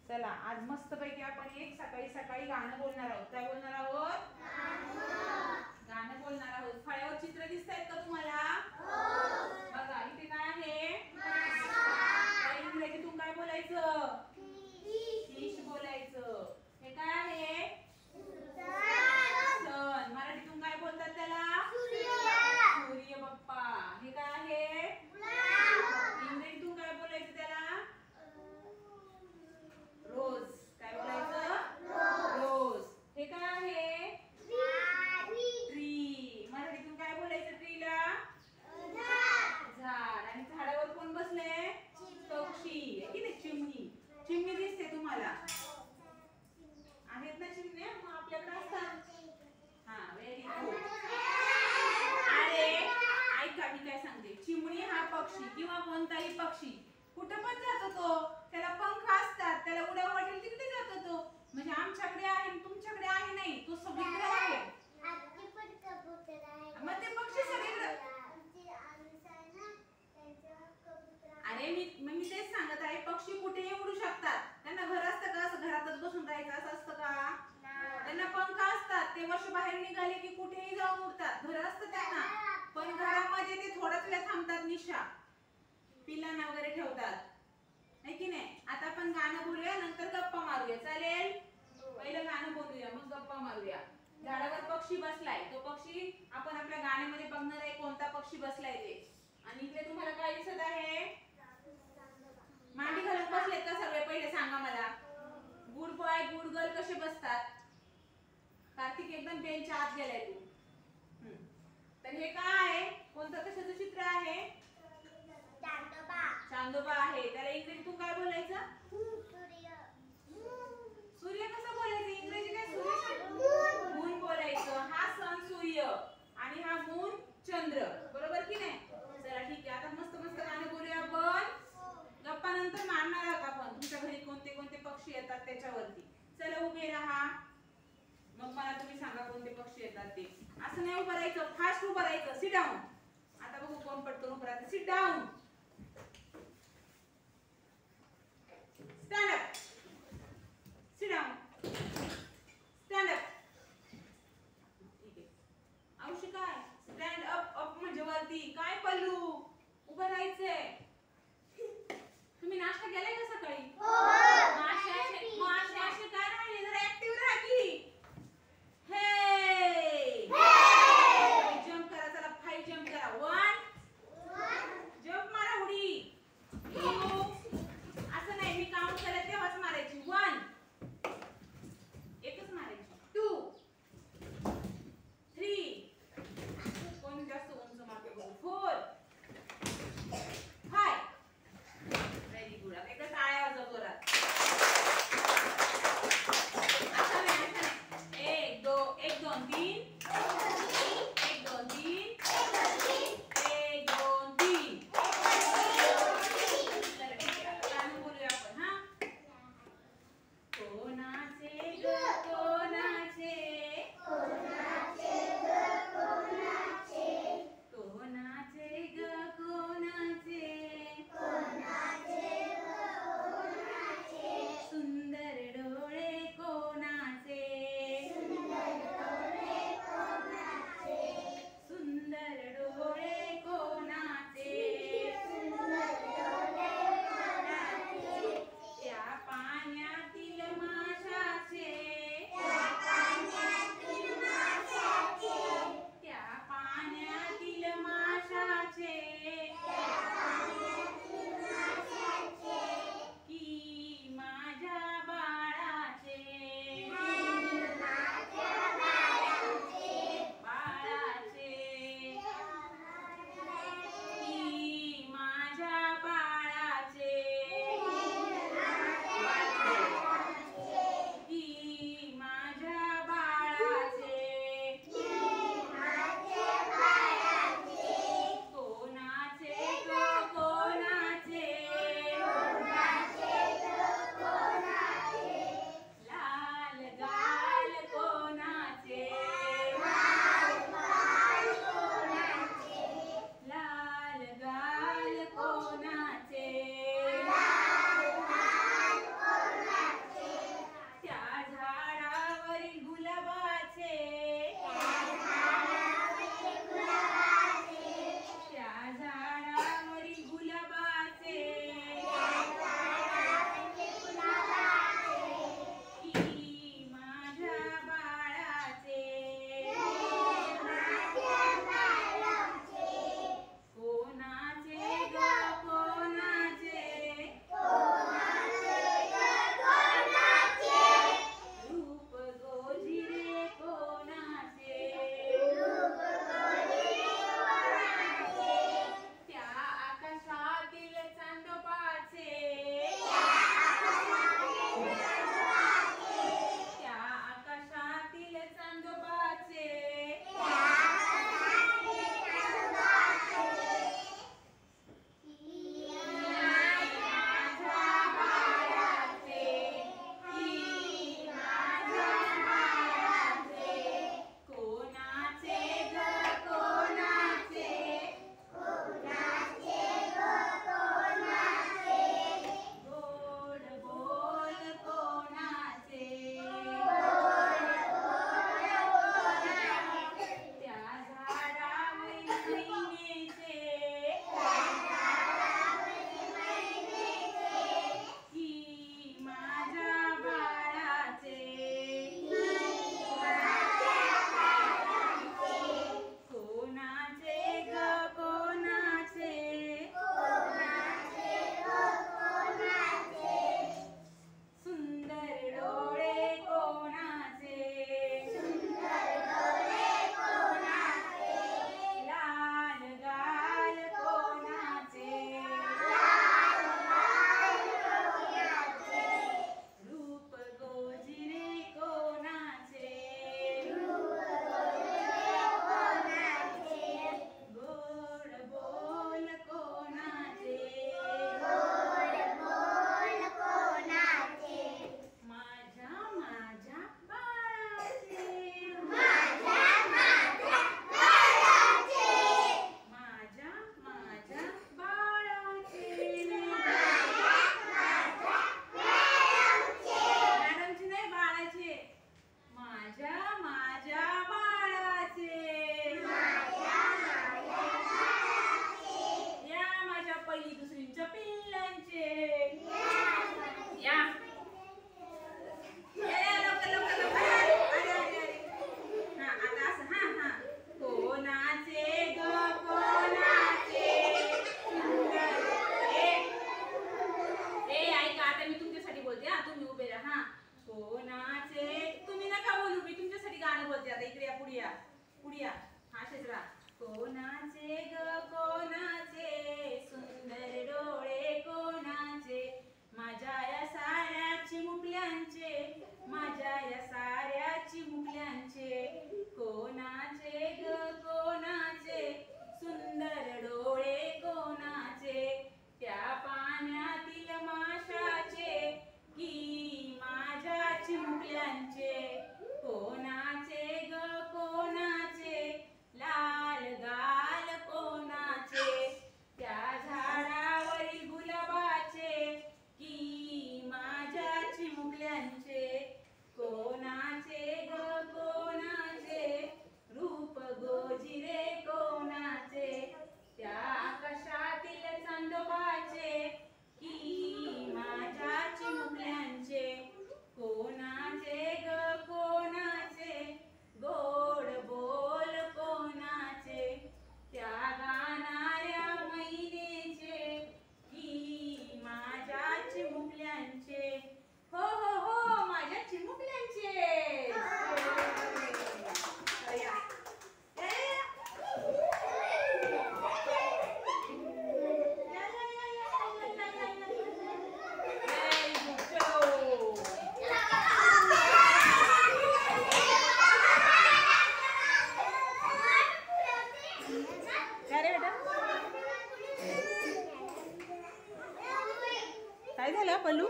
चला आज मस्तपैकी आपण एक सकाळी सकाळी गाणं बोलणार आहोत. काय बोलणार आहोत? गाणं बोलणार आहोत. फळ्यावर चित्र दिसतायत का तुम्हाला? बघा इथे काय आहे? इंग्रजीतून काय बोलायचं? फिश बोलायचं. हे काय आहे? सन. मराठीतून काय बोलतात त्याला? सूर्य बाप्पा. हे काय आहे? इंग्रजीतून काय बोलायचं त्याला? रोज. काय बोलायचं? रोज. हे काय आहे? ट्री. मराठीतून काय बोलायचं ट्रीला? झाड. आणि झाडावर कोण बसले? पक्षी. की नाही? चिमणी. चिमणी दिसते तुम्हाला? आहेत ना चिमण्या? मग आपल्याकडे असतात. हा व्हेरी गुड. अरे ऐका मी काय सांगते. चिमणी हा पक्षी किंवा कोणताही पक्षी कुठं पण जातो तो. त्याला पंख असतात. त्याला उड्या वाटेल तिकडे जातो तो. म्हणजे आमच्याकडे आहे तुमच्याकडे आहे नाही. तो सगळीकडे आहे. मग ते पक्षी सगळीकडे. अरे मी तेच सांगत आहे. पक्षी कुठेही उडू शकतात. त्यांना घर असतं का? असं घरातच बसून राहायचं असं असतं का? त्यांना पंख असतात. ते वर्ष बाहेर निघाले की कुठेही जाऊन उडतात. घर असतं त्यांना. पण घरामध्ये ते थोडाच वेळ थांबतात. निशा पिल्लांना वगैरे ठेवतात. है की नाही? आता आपण गाणं बोलूया नंतर गप्पा मारूया. चालेल? पहिलं गाणं बोलूया मग गप्पा मारूया. झाडावर पक्षी बसलाय. तो पक्षी आपण आपल्या गाण्यामध्ये बघणार आहे कोणता पक्षी बसलाय ते. आणि इकडे तुम्हाला काय दिसत आहे? मांडी घालून बसलेत का सगळे? पहिले सांगा मला. गुड बॉय गुड गर्ल कसे बसतात? कार्तिक एकदम बेंचच्या आत गेलाय तू. तर हे काय आहे? कोणतं कशाचं चित्र आहे? चांदोबा आहे. त्याला इंग्रजीतून काय बोलायचं? सूर्य कसं बोलायचं? इंग्रजी काय? सूर्य मून बोलायचं. हा सन सूर्य आणि हा मून चंद्र. बरोबर की नाही? चला ठीक आहे. आता मस्त मस्त गाणं बोलूया आपण. गप्पा नंतर मारणार आहोत आपण. तुमच्या घरी कोणते कोणते पक्षी येतात त्याच्यावरती. चला उभे राहा. मग मला तुम्ही सांगा कोणते पक्षी येतात ते. असं नाही उभं राहायचं. फास्ट उभं राहायचं. Sit down. आता बघू कोण पटकन उभं राहतं. Sit down. Stand up. Sit down. Stand up. ठीक आहे. औषध काय? Stand up. अप म्हणजे वरती. काय पल्लू? उभं राहायचंय. तुम्ही नाश्ता केलाय का सकाळी? असे काय राहिले? जरा ऍक्टिव्ह राहा की. हे जम्प करा. चला 5 जम्प करा. 1 जम्प मारा. कोणाचे तुम्ही नका बोलू मी तुमच्यासाठी गाणं बोलते आता इकडे या पुढे या पुढे या असेच राहा कोणाचे ग कोणाचे सुंदर डोळे कोणाचे माझ्या या साऱ्या चिमुकल्यांचे माझ्या या साऱ्या चिमुकल्यांचे कोणाचे ग कोणाचे सुंदर डोळे कोणाचे त्या पाण्यातील माशाचे की माझ्या चिमुकल्यांचे कोणाचे ग कोणाचे लाल गाल कोणाचे त्या झाडावरील गुलाबाचे की माझ्या चिमुकल्यांचे कोणाचे ग कोणाचे रूप गोजिरे कोणाचे त्या आकाशातील चांदोबाचे की माझ्या चिमुकल्यांचे कोणाचे ग कोणाचे गोड बोल कोणाचे त्या गाणाऱ्या मैनेचे की माझ्या चिमुकल्यांचे हो हो हो माझ्या चिमुकल्यांचे काय झालं पल्लू